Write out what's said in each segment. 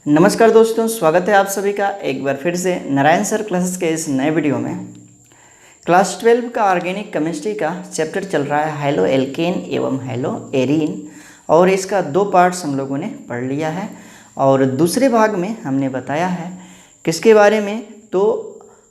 नमस्कार दोस्तों, स्वागत है आप सभी का एक बार फिर से नारायण सर क्लासेस के इस नए वीडियो में। क्लास 12 का ऑर्गेनिक केमिस्ट्री का चैप्टर चल रहा है हाइलो एल्केन एवं हाइलो एरीन, और इसका 2 पार्ट्स हम लोगों ने पढ़ लिया है। और दूसरे भाग में हमने बताया है किसके बारे में, तो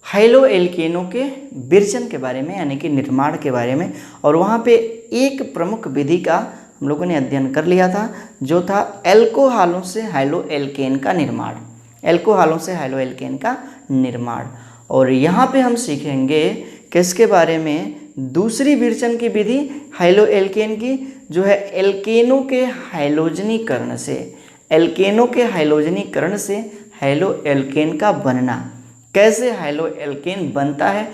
हाइलो एल्केनों के विरचन के बारे में, यानी कि निर्माण के बारे में। और वहाँ पे एक प्रमुख विधि का हम लोगों ने अध्ययन कर लिया था, जो था एल्कोहालों से हाइलो एल्केन का निर्माण। एल्कोहालों से हाइलो एल्केन का निर्माण। और यहाँ पे हम सीखेंगे किसके बारे में, दूसरी विरचन की विधि हाइलो एल्केन की, जो है एल्केनों के हाइलोजनीकरण से। एल्केनों के हाइलोजनीकरण से हाइलो एल्केन का बनना, कैसे हाइलो एल्केन बनता है,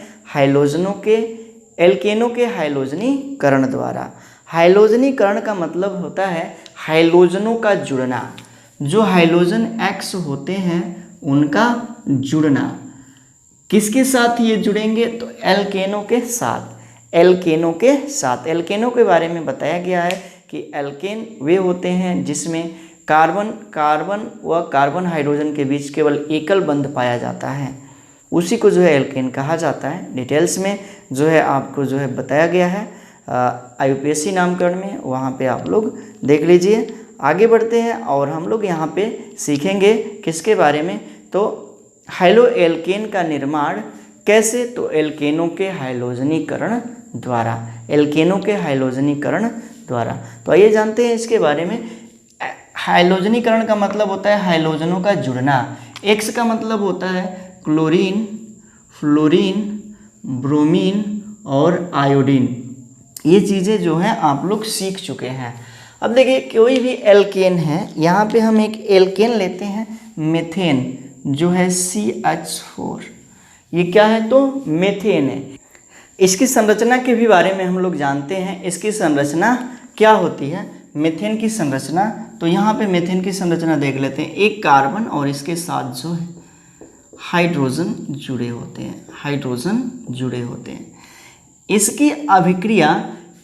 एल्केनों के हाइलोजनीकरण द्वारा। हाइलोजनीकरण का मतलब होता है हाइलोजनों का जुड़ना, जो हाइलोजन एक्स होते हैं उनका जुड़ना। किसके साथ ये जुड़ेंगे, तो एल्केनों के साथ। एल्केनों के साथ, एल्केनों के बारे में बताया गया है कि एल्केन वे होते हैं जिसमें कार्बन व कार्बन हाइड्रोजन के बीच केवल एकल बंध पाया जाता है, उसी को जो है एल्केन कहा जाता है। डिटेल्स में जो है आपको जो है बताया गया है IUPAC नामकरण में, वहाँ पे आप लोग देख लीजिए। आगे बढ़ते हैं और हम लोग यहाँ पे सीखेंगे किसके बारे में, तो हाइलो एल्केन का निर्माण कैसे, तो एल्केनों के हाइलोजनीकरण द्वारा। एल्केनों के हाइलोजनीकरण द्वारा। तो आइए जानते हैं इसके बारे में। हाइलोजनीकरण का मतलब होता है हाइलोजनों का जुड़ना। एक्स का मतलब होता है क्लोरीन, फ्लोरीन, ब्रोमीन और आयोडीन। ये चीज़ें जो हैं आप लोग सीख चुके हैं। अब देखिए कोई भी एल्केन है, यहाँ पे हम एक एल्केन लेते हैं मेथेन, जो है CH4। ये क्या है, तो मेथेन है। इसकी संरचना के भी बारे में हम लोग जानते हैं। इसकी संरचना क्या होती है, मेथेन की संरचना। तो यहाँ पे मेथेन की संरचना देख लेते हैं। एक कार्बन और इसके साथ जो है हाइड्रोजन जुड़े होते हैं, हाइड्रोजन जुड़े होते हैं। इसकी अभिक्रिया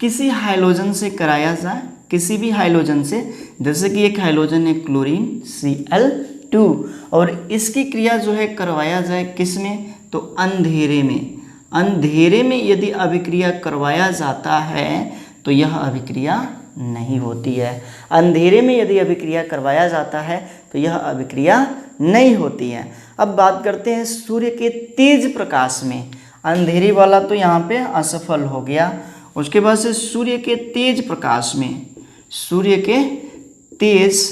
किसी हाइलोजन से कराया जाए, किसी भी हाइलोजन से, जैसे कि एक हाइलोजन है क्लोरीन Cl2, और इसकी क्रिया जो है करवाया जाए किस में, तो अंधेरे में। अंधेरे में यदि अभिक्रिया करवाया जाता है तो यह अभिक्रिया नहीं होती है। अंधेरे में यदि अभिक्रिया करवाया जाता है तो यह अभिक्रिया नहीं होती है। अब बात करते हैं सूर्य के तेज प्रकाश में। अंधेरी वाला तो यहाँ पे असफल हो गया। उसके बाद से सूर्य के तेज प्रकाश में, सूर्य के तेज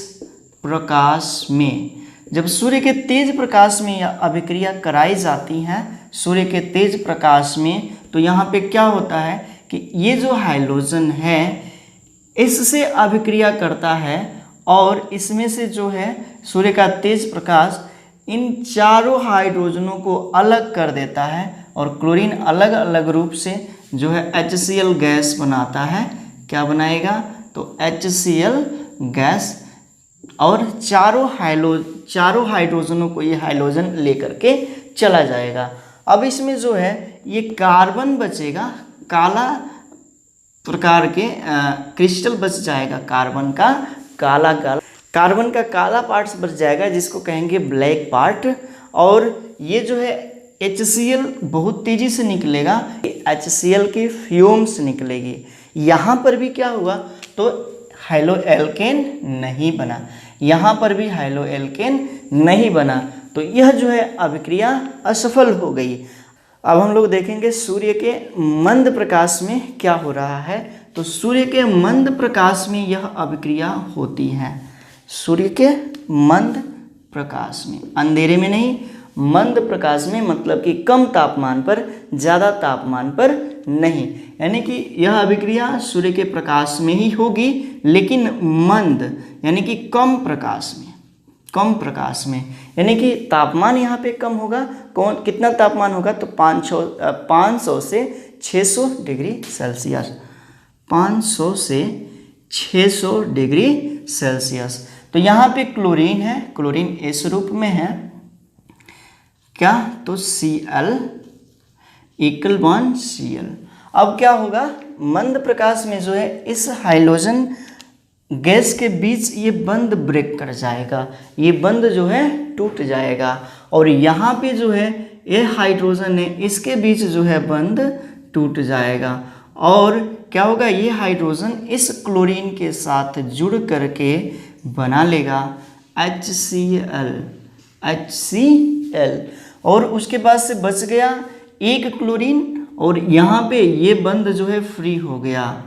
प्रकाश में, जब सूर्य के तेज प्रकाश में यह अभिक्रिया कराई जाती है, सूर्य के तेज प्रकाश में, तो यहाँ पे क्या होता है कि ये जो हाइड्रोजन है इससे अभिक्रिया करता है, और इसमें से जो है सूर्य का तेज प्रकाश इन चारों हाइड्रोजनों को अलग कर देता है, और क्लोरीन अलग अलग रूप से जो है HCl गैस बनाता है। क्या बनाएगा, तो HCl गैस, और चारों हाइड्रोजनों को ये हाइड्रोजन लेकर के चला जाएगा। अब इसमें जो है ये कार्बन बचेगा, काला प्रकार के क्रिस्टल बच जाएगा, कार्बन का काला पार्ट्स बच जाएगा, जिसको कहेंगे ब्लैक पार्ट। और ये जो है HCl बहुत तेजी से निकलेगा, HCl की फ्यूम्स निकलेगी। यहाँ पर भी क्या हुआ, तो हाइलो एल्केन नहीं बना, यहाँ पर भी हाइलो एल्केन नहीं बना, तो यह जो है अभिक्रिया असफल हो गई। अब हम लोग देखेंगे सूर्य के मंद प्रकाश में क्या हो रहा है। तो सूर्य के मंद प्रकाश में यह अभिक्रिया होती है। सूर्य के मंद प्रकाश में, अंधेरे में नहीं, मंद प्रकाश में, मतलब कि कम तापमान पर, ज़्यादा तापमान पर नहीं। यानी कि यह अभिक्रिया सूर्य के प्रकाश में ही होगी, लेकिन मंद यानी कि कम प्रकाश में, कम प्रकाश में, यानी कि तापमान यहाँ पे कम होगा। कितना तापमान होगा, तो 500 से 600 डिग्री सेल्सियस, 500 से 600 डिग्री सेल्सियस। तो यहाँ पे क्लोरीन है, क्लोरीन इस रूप में है, क्या, तो Cl =Cl। अब क्या होगा, मंद प्रकाश में जो है इस हाइड्रोजन गैस के बीच ये बंध ब्रेक कर जाएगा, ये बंध जो है टूट जाएगा, और यहाँ पे जो है ये हाइड्रोजन है, इसके बीच जो है बंध टूट जाएगा, और क्या होगा, ये हाइड्रोजन इस क्लोरीन के साथ जुड़ करके बना लेगा HCl, और उसके बाद से बच गया एक क्लोरीन, और यहाँ पे ये बंध जो है फ्री हो गया।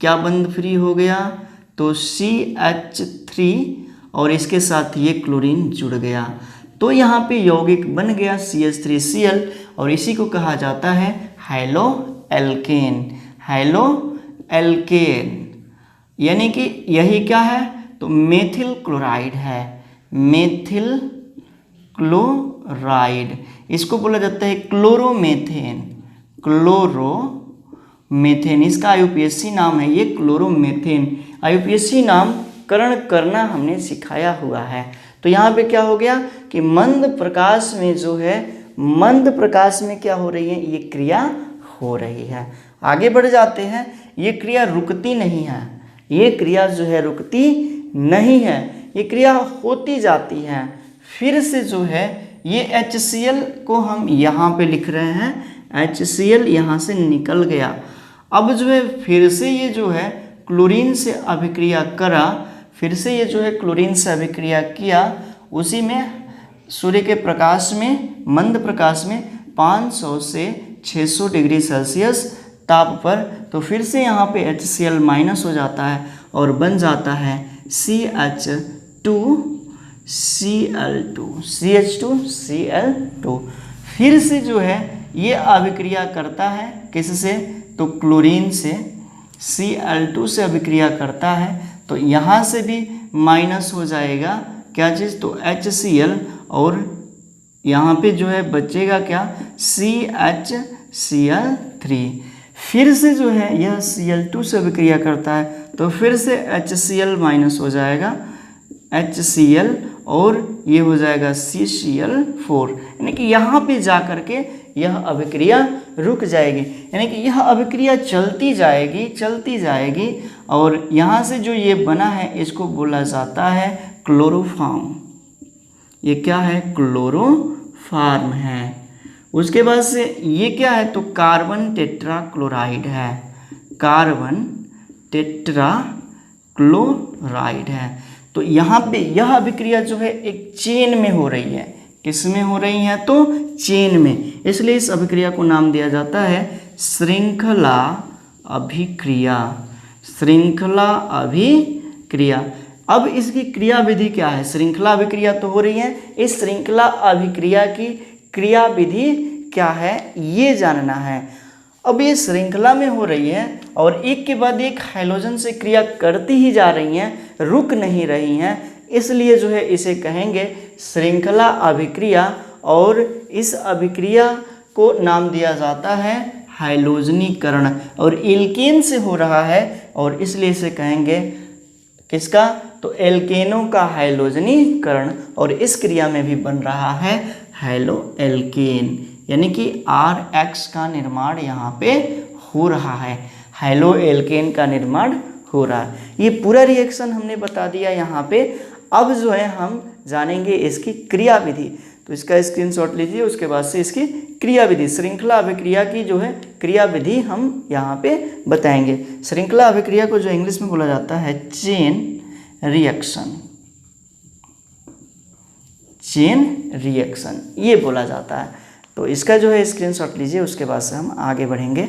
क्या बंध फ्री हो गया, तो CH3 और इसके साथ ये क्लोरीन जुड़ गया, तो यहाँ पे यौगिक बन गया CH3Cl, और इसी को कहा जाता है हैलो एल्केन। यानी कि यही क्या है, तो मेथिल क्लोराइड है, मेथिल क्लोराइड, इसको बोला जाता है क्लोरोमेथेन, इसका IUPAC नाम है ये क्लोरोमेथेन। IUPAC नामकरण करना हमने सिखाया हुआ है। तो यहाँ पे क्या हो गया कि मंद प्रकाश में जो है, मंद प्रकाश में क्या हो रही है, ये क्रिया हो रही है। आगे बढ़ जाते हैं, ये क्रिया रुकती नहीं है, ये क्रिया जो है रुकती नहीं है, ये क्रिया होती जाती है। फिर से जो है ये HCl को हम यहाँ पे लिख रहे हैं, HCl यहाँ से निकल गया। अब जो है फिर से ये जो है क्लोरीन से अभिक्रिया करा, फिर से ये जो है क्लोरीन से अभिक्रिया किया, उसी में सूर्य के प्रकाश में, मंद प्रकाश में 500 से 600 डिग्री सेल्सियस ताप पर, तो फिर से यहाँ पे HCl माइनस हो जाता है और बन जाता है CH2Cl2। फिर से जो है ये अभिक्रिया करता है किससे, तो क्लोरीन से, Cl2 से अभिक्रिया करता है, तो यहाँ से भी माइनस हो जाएगा क्या चीज़, तो HCl, और यहाँ पे जो है बचेगा क्या, CHCl3। फिर से जो है यह Cl2 से अभिक्रिया करता है, तो फिर से HCl माइनस हो जाएगा, HCl, और ये हो जाएगा CCl4, यानी कि यहाँ पे जा कर के यह अभिक्रिया रुक जाएगी, यानी कि यह अभिक्रिया चलती जाएगी, और यहाँ से जो ये बना है इसको बोला जाता है क्लोरोफॉर्म। ये क्या है, क्लोरोफॉर्म है। उसके बाद से ये क्या है, तो कार्बन टेट्राक्लोराइड है, कार्बन टेट्राक्लोराइड है। तो यहाँ पे यह अभिक्रिया जो है एक चेन में हो रही है, किस में हो रही है, तो चेन में, इसलिए इस अभिक्रिया को नाम दिया जाता है श्रृंखला अभिक्रिया, श्रृंखला अभिक्रिया। अब इसकी क्रिया विधि क्या है, श्रृंखला अभिक्रिया तो हो रही है, इस श्रृंखला अभिक्रिया की क्रिया विधि क्या है ये जानना है। अब ये श्रृंखला में हो रही है और एक के बाद एक हाइड्रोजन से क्रिया करती ही जा रही हैं, रुक नहीं रही हैं, इसलिए जो है इसे कहेंगे श्रृंखला अभिक्रिया, और इस अभिक्रिया को नाम दिया जाता है हाइड्रोजनीकरण, और एल्केन से हो रहा है और इसलिए इसे कहेंगे किसका, तो एल्केनों का हाइड्रोजनीकरण, और इस क्रिया में भी बन रहा है हैलो एल्केन, यानी कि RH का निर्माण यहाँ पे हो रहा है, हैलो एल्केन का निर्माण हो रहा है। ये पूरा रिएक्शन हमने बता दिया यहाँ पे। अब जो है हम जानेंगे इसकी क्रिया विधि, तो इसका स्क्रीनशॉट लीजिए, उसके बाद से इसकी क्रिया विधि, श्रृंखला अभिक्रिया की जो है क्रिया विधि हम यहाँ पे बताएंगे। श्रृंखला अभिक्रिया को जो इंग्लिश में बोला जाता है चेन रिएक्शन, ये बोला जाता है। तो इसका जो है स्क्रीनशॉट लीजिए, उसके बाद से हम आगे बढ़ेंगे।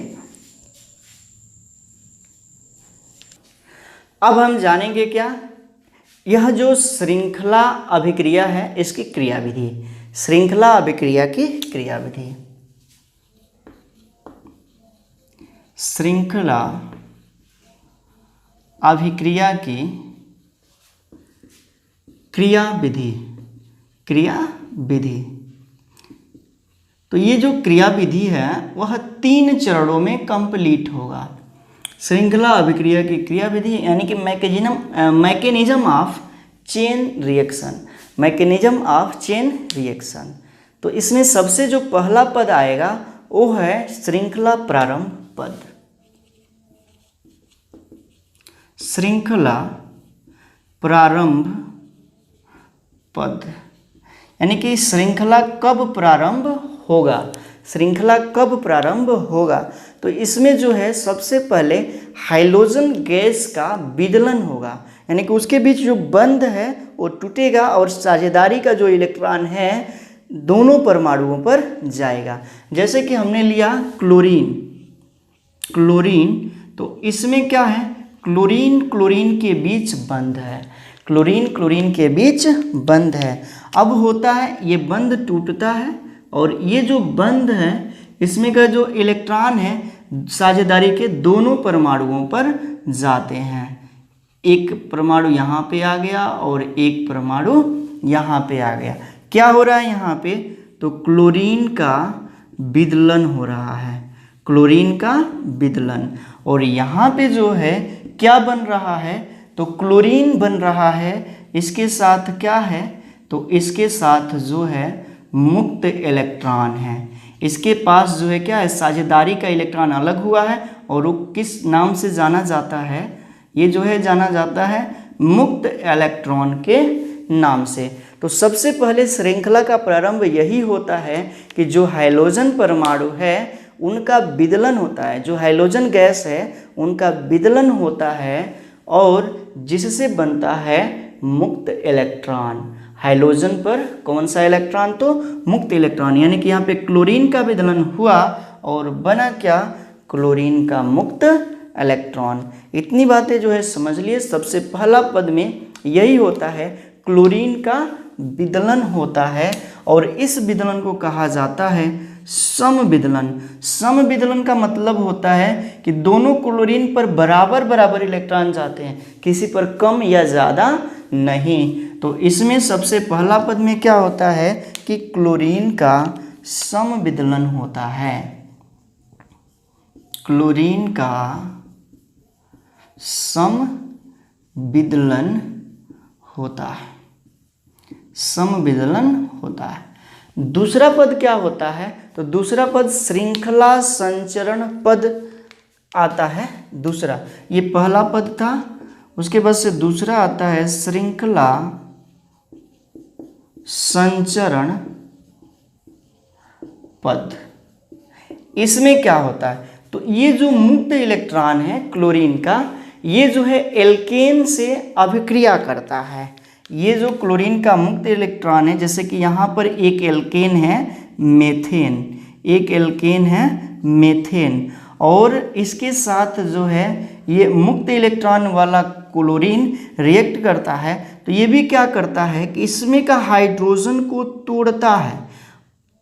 अब हम जानेंगे क्या, यह जो श्रृंखला अभिक्रिया है इसकी क्रिया विधि, श्रृंखला अभिक्रिया की क्रिया विधि। श्रृंखला अभिक्रिया की क्रिया विधि, तो ये जो क्रिया विधि है वह 3 चरणों में कंप्लीट होगा। श्रृंखला अभिक्रिया की क्रिया विधि यानी कि मैकेनिज्म ऑफ चेन रिएक्शन, तो इसमें सबसे जो पहला पद आएगा वो है श्रृंखला प्रारंभ पद। श्रृंखला प्रारंभ पद, यानी कि श्रृंखला कब प्रारंभ होगा, श्रृंखला कब प्रारंभ होगा। तो इसमें जो है सबसे पहले हाइड्रोजन गैस का विदलन होगा, यानी कि उसके बीच जो बंध है वो टूटेगा और साझेदारी का जो इलेक्ट्रॉन है दोनों परमाणुओं पर जाएगा। जैसे कि हमने लिया क्लोरीन, तो इसमें क्या है, क्लोरीन के बीच बंध है, क्लोरीन के बीच बंध है। अब होता है ये बंध टूटता है और ये जो बंध है इसमें का जो इलेक्ट्रॉन है साझेदारी के दोनों परमाणुओं पर जाते हैं। एक परमाणु यहाँ पे आ गया और एक परमाणु यहाँ पे आ गया। क्या हो रहा है यहाँ पे, तो क्लोरीन का विदलन हो रहा है, क्लोरीन का विदलन। और यहाँ पे जो है क्या बन रहा है, तो क्लोरीन बन रहा है, इसके साथ क्या है, तो इसके साथ जो है मुक्त इलेक्ट्रॉन है, इसके पास जो है क्या है, साझेदारी का इलेक्ट्रॉन अलग हुआ है और वो किस नाम से जाना जाता है, ये जो है जाना जाता है मुक्त इलेक्ट्रॉन के नाम से। तो सबसे पहले श्रृंखला का प्रारंभ यही होता है कि जो हाइड्रोजन परमाणु है उनका विदलन होता है, जो हाइड्रोजन गैस है उनका विदलन होता है और जिससे बनता है मुक्त इलेक्ट्रॉन। हाइड्रोजन पर कौन सा इलेक्ट्रॉन, तो मुक्त इलेक्ट्रॉन, यानी कि यहाँ पे क्लोरीन का विदलन हुआ और बना क्या, क्लोरीन का मुक्त इलेक्ट्रॉन। इतनी बातें जो है समझ लिए। सबसे पहला पद में यही होता है, क्लोरीन का विदलन होता है और इस विदलन को कहा जाता है समविदलन। समविदलन का मतलब होता है कि दोनों क्लोरीन पर बराबर बराबर इलेक्ट्रॉन जाते हैं, किसी पर कम या ज़्यादा नहीं। तो इसमें सबसे पहला पद में क्या होता है कि क्लोरीन का समविदलन होता है, क्लोरीन का समविदलन होता है, समविदलन होता है। दूसरा पद क्या होता है, तो दूसरा पद श्रृंखला संचरण पद आता है। दूसरा, ये पहला पद था, उसके बाद से दूसरा आता है श्रृंखला संचरण पद। इसमें क्या होता है, तो ये जो मुक्त इलेक्ट्रॉन है क्लोरीन का, ये जो है एल्केन से अभिक्रिया करता है। ये जो क्लोरीन का मुक्त इलेक्ट्रॉन है, जैसे कि यहाँ पर एक एल्केन है मेथेन, एक एल्केन है मेथेन, और इसके साथ जो है ये मुक्त इलेक्ट्रॉन वाला क्लोरीन रिएक्ट करता है। तो ये भी क्या करता है कि इसमें का हाइड्रोजन को तोड़ता है,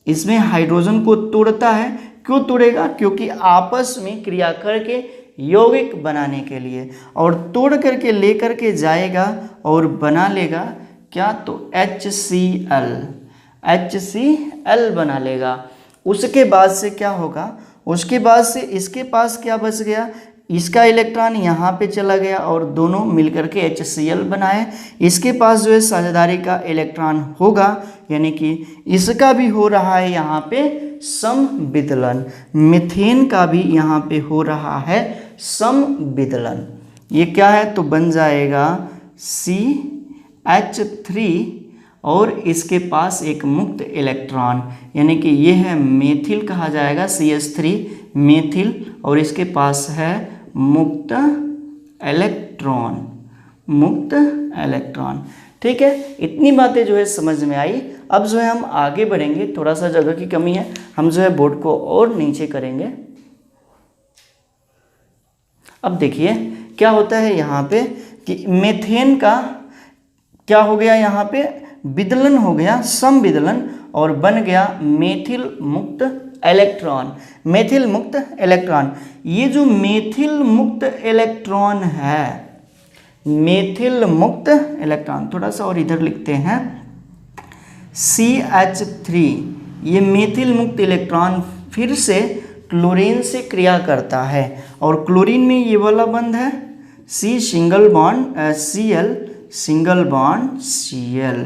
इसमें हाइड्रोजन को तोड़ता है। क्यों तोड़ेगा, क्योंकि आपस में क्रिया करके यौगिक बनाने के लिए, और तोड़ करके लेकर के जाएगा और बना लेगा क्या, तो HCl बना लेगा। उसके बाद से क्या होगा, उसके बाद से इसके पास क्या बच गया, इसका इलेक्ट्रॉन यहाँ पे चला गया और दोनों मिलकर के HCl बनाए। इसके पास जो है साझेदारी का इलेक्ट्रॉन होगा, यानी कि इसका भी हो रहा है यहाँ पे समविदलन। मीथेन का भी यहाँ पे हो रहा है समविदलन। ये क्या है, तो बन जाएगा CH3 और इसके पास एक मुक्त इलेक्ट्रॉन, यानी कि ये है मेथिल कहा जाएगा, CH3 मेथिल, और इसके पास है मुक्त इलेक्ट्रॉन, मुक्त इलेक्ट्रॉन। ठीक है, इतनी बातें जो है समझ में आई। अब जो है हम आगे बढ़ेंगे, थोड़ा सा जगह की कमी है, हम जो है बोर्ड को और नीचे करेंगे। अब देखिए क्या होता है यहाँ पे कि मेथेन का क्या हो गया, यहाँ पे विदलन हो गया, समविदलन, और बन गया मेथिल मुक्त इलेक्ट्रॉन, मेथिल मुक्त इलेक्ट्रॉन। ये जो मेथिल मुक्त इलेक्ट्रॉन है, मेथिल मुक्त इलेक्ट्रॉन, थोड़ा सा और इधर लिखते हैं CH3, ये मेथिल मुक्त इलेक्ट्रॉन फिर से क्लोरीन से क्रिया करता है, और क्लोरीन में ये वाला बंध है C single bond Cl single bond Cl,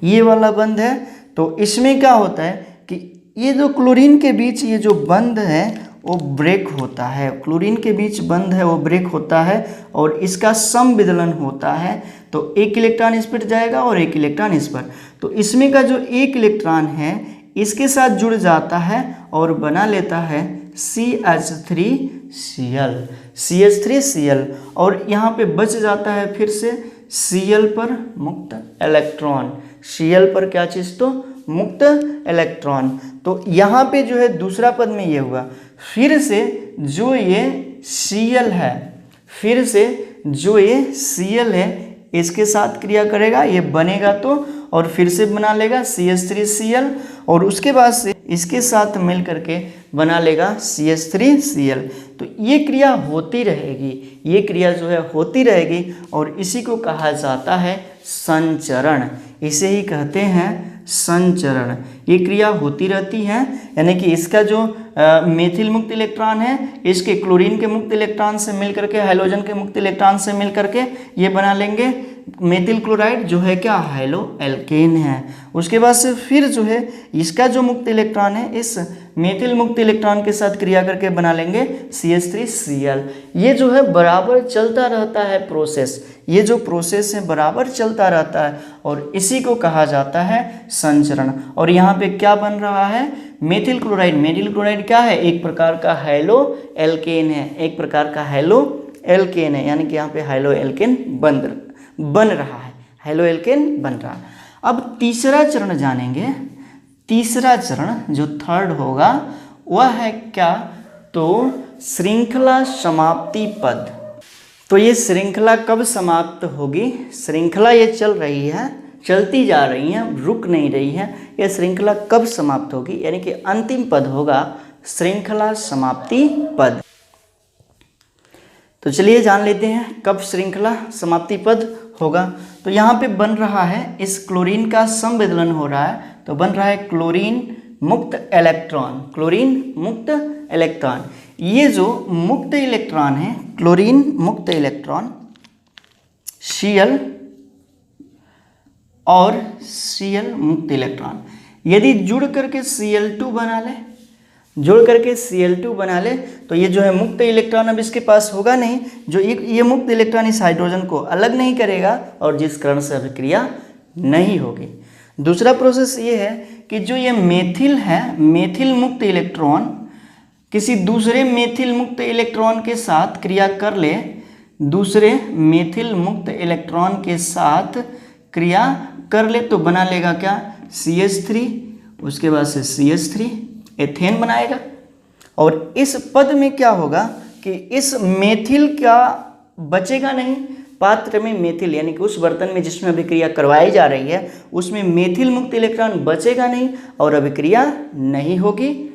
ये वाला बंध है। तो इसमें क्या होता है कि ये जो क्लोरीन के बीच ये जो बंध है वो ब्रेक होता है, क्लोरीन के बीच बंध है वो ब्रेक होता है और इसका समविदलन होता है। तो एक इलेक्ट्रॉन इस पर जाएगा और एक इलेक्ट्रॉन इस पर। तो इसमें का जो एक इलेक्ट्रॉन है इसके साथ जुड़ जाता है और बना लेता है CH3Cl, CH3Cl, और यहाँ पे बच जाता है फिर से Cl पर मुक्त इलेक्ट्रॉन, Cl पर क्या चीज़, तो मुक्त इलेक्ट्रॉन। तो यहाँ पे जो है दूसरा पद में ये हुआ, फिर से जो ये Cl है, फिर से जो ये Cl है इसके साथ क्रिया करेगा, ये बनेगा तो, और फिर से बना लेगा CH3Cl, और उसके बाद से इसके साथ मिल करके बना लेगा CH3Cl। तो ये क्रिया होती रहेगी, ये क्रिया जो है होती रहेगी, और इसी को कहा जाता है संचरण, इसे ही कहते हैं संचरण। ये क्रिया होती रहती है, यानी कि इसका जो मेथिल मुक्त इलेक्ट्रॉन है इसके क्लोरीन के मुक्त इलेक्ट्रॉन से मिल करके, हाइड्रोजन के मुक्त इलेक्ट्रॉन से मिल करके ये बना लेंगे मेथिल क्लोराइड, जो है क्या, हाइलो एल्केन है। उसके बाद से फिर जो है इसका जो मुक्त इलेक्ट्रॉन है इस मेथिल मुक्त इलेक्ट्रॉन के साथ क्रिया करके बना लेंगे CH3Cl। ये जो है बराबर चलता रहता है प्रोसेस, ये जो प्रोसेस है बराबर चलता रहता है, और इसी को कहा जाता है संचरण। और यहाँ पे क्या बन रहा है, मेथिल क्लोराइड। मेथिल क्लोराइड क्या है, एक प्रकार का हाइलो एल्केन है, एक प्रकार का हाइलो एल्केन है, यानी कि यहाँ पे हाइलो एल्केन बन रहा है, हाइलो एल्केन बन रहा है। अब तीसरा चरण जानेंगे। तीसरा चरण जो थर्ड होगा वह है क्या, तो श्रृंखला समाप्ति पद। तो ये श्रृंखला कब समाप्त होगी, श्रृंखला ये चल रही है, चलती जा रही है, रुक नहीं रही है, यह श्रृंखला कब समाप्त होगी, यानी कि अंतिम पद होगा श्रृंखला समाप्ति पद। तो चलिए जान लेते हैं कब श्रृंखला समाप्ति पद होगा। तो यहाँ पे बन रहा है, इस क्लोरीन का संविदलन हो रहा है, तो बन रहा है क्लोरीन मुक्त इलेक्ट्रॉन, क्लोरीन मुक्त इलेक्ट्रॉन। ये जो मुक्त इलेक्ट्रॉन है, क्लोरीन मुक्त इलेक्ट्रॉन Cl और Cl मुक्त इलेक्ट्रॉन यदि जुड़ करके Cl2 बना ले, जोड़ करके Cl2 बना ले, तो ये जो है मुक्त इलेक्ट्रॉन अब इसके पास होगा नहीं, जो ये मुक्त इलेक्ट्रॉन इस हाइड्रोजन को अलग नहीं करेगा, और जिस कारण से अभिक्रिया नहीं होगी। दूसरा प्रोसेस ये है कि जो ये मेथिल है, मेथिल मुक्त इलेक्ट्रॉन किसी दूसरे मेथिल मुक्त इलेक्ट्रॉन के साथ क्रिया कर ले, दूसरे मेथिल मुक्त इलेक्ट्रॉन के साथ क्रिया कर ले, तो बना लेगा क्या, CH3, उसके बाद से CH3 एथेन बनाएगा। और इस पद में क्या होगा कि इस मेथिल क्या बचेगा नहीं, पात्र में मेथिल, यानी कि उस बर्तन में जिसमें अभिक्रिया करवाई जा रही है उसमें मेथिल मुक्त इलेक्ट्रॉन बचेगा नहीं, और अभिक्रिया नहीं होगी,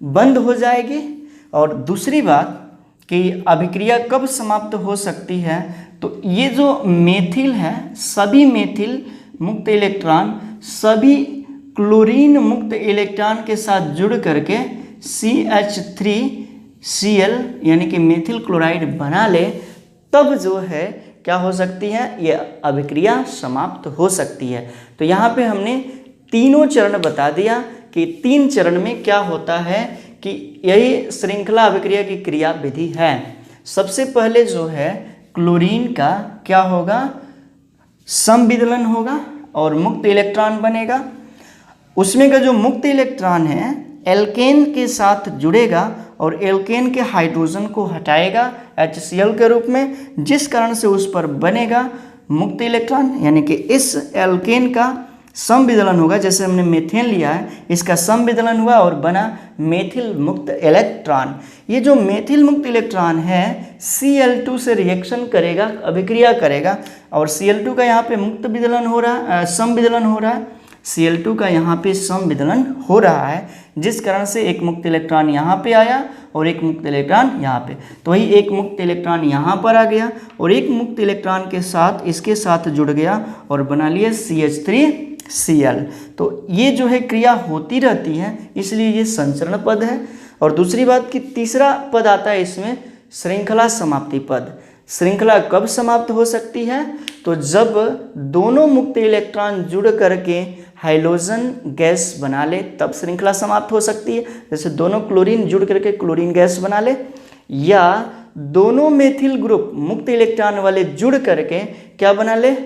बंद हो जाएगी। और दूसरी बात कि अभिक्रिया कब समाप्त हो सकती है, तो ये जो मेथिल है, सभी मेथिल मुक्त इलेक्ट्रॉन सभी क्लोरीन मुक्त इलेक्ट्रॉन के साथ जुड़ करके CH3Cl यानी कि मेथिल क्लोराइड बना ले, तब जो है क्या हो सकती है, ये अभिक्रिया समाप्त हो सकती है। तो यहाँ पे हमने तीनों चरण बता दिया कि 3 चरण में क्या होता है, कि यही श्रृंखला अभिक्रिया की क्रिया विधि है। सबसे पहले जो है क्लोरीन का क्या होगा, समविदलन होगा और मुक्त इलेक्ट्रॉन बनेगा। उसमें का जो मुक्त इलेक्ट्रॉन है एल्केन के साथ जुड़ेगा और एल्केन के हाइड्रोजन को हटाएगा HCl के रूप में, जिस कारण से उस पर बनेगा मुक्त इलेक्ट्रॉन, यानी कि इस एल्केन का समविदलन होगा। जैसे हमने मेथेन लिया है, इसका समविदलन हुआ और बना मेथिल मुक्त इलेक्ट्रॉन। ये जो मेथिल मुक्त इलेक्ट्रॉन है Cl2 से रिएक्शन करेगा, अभिक्रिया करेगा, और Cl2 का यहाँ पे मुक्त विदलन हो रहा है, समविदलन हो रहा है, Cl2 का यहाँ पे समविदलन हो रहा है, जिस कारण से एक मुक्त इलेक्ट्रॉन यहाँ पे आया और एक मुक्त इलेक्ट्रॉन यहाँ पे, तो वही एक मुक्त इलेक्ट्रॉन यहाँ पर आ गया और एक मुक्त इलेक्ट्रॉन के साथ इसके साथ जुड़ गया और बना लिया CH3Cl। तो ये जो है क्रिया होती रहती है, इसलिए ये संचरण पद है। और दूसरी बात कि तीसरा पद आता है इसमें श्रृंखला समाप्ति पद। श्रृंखला कब समाप्त हो सकती है, तो जब दोनों मुक्त इलेक्ट्रॉन जुड़ करके हाइड्रोजन गैस बना ले, तब श्रृंखला समाप्त हो सकती है। जैसे दोनों क्लोरीन जुड़ करके क्लोरीन गैस बना ले, या दोनों मेथिल ग्रुप मुक्त इलेक्ट्रॉन वाले जुड़ करके क्या बना ले,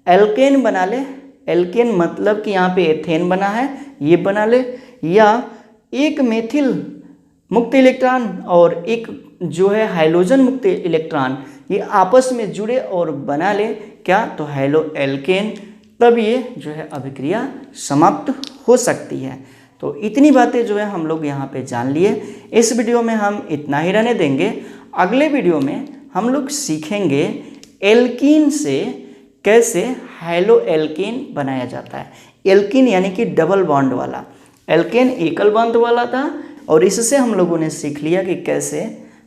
एल्केन बना ले, एल्केन मतलब कि यहाँ पे एथेन बना है, ये बना ले, या एक मेथिल मुक्त इलेक्ट्रॉन और एक जो है हाइड्रोजन मुक्त इलेक्ट्रॉन ये आपस में जुड़े और बना ले क्या, तो हैलो एल्केन, तब ये जो है अभिक्रिया समाप्त हो सकती है। तो इतनी बातें जो है हम लोग यहाँ पे जान लिए। इस वीडियो में हम इतना ही रहने देंगे। अगले वीडियो में हम लोग सीखेंगे एल्कीन से कैसे हैलो एल्कीन बनाया जाता है। एल्कीन यानी कि डबल बॉन्ड वाला, एल्केन एकल बॉन्ड वाला था और इससे हम लोगों ने सीख लिया कि कैसे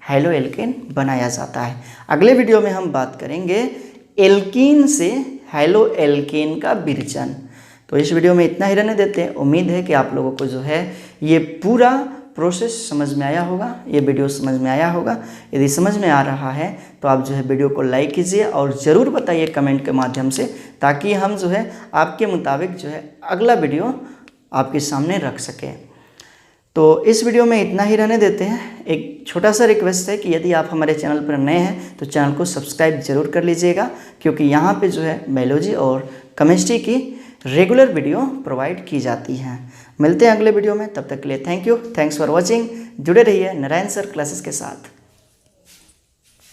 हैलो एल्केन बनाया जाता है। अगले वीडियो में हम बात करेंगे एल्कीन से हैलो एल्केन का विरचन। तो इस वीडियो में इतना ही रहने देते हैं। उम्मीद है कि आप लोगों को जो है ये पूरा प्रोसेस समझ में आया होगा, ये वीडियो समझ में आया होगा। यदि समझ में आ रहा है तो आप जो है वीडियो को लाइक कीजिए और ज़रूर बताइए कमेंट के माध्यम से, ताकि हम जो है आपके मुताबिक जो है अगला वीडियो आपके सामने रख सकें। तो इस वीडियो में इतना ही रहने देते हैं। एक छोटा सा रिक्वेस्ट है कि यदि आप हमारे चैनल पर नए हैं तो चैनल को सब्सक्राइब जरूर कर लीजिएगा, क्योंकि यहाँ पे जो है बायोलॉजी और केमिस्ट्री की रेगुलर वीडियो प्रोवाइड की जाती हैं। मिलते हैं अगले वीडियो में, तब तक के लिए thank you, thanks for watching. जुड़े रहिए नारायण सर क्लासेस के साथ।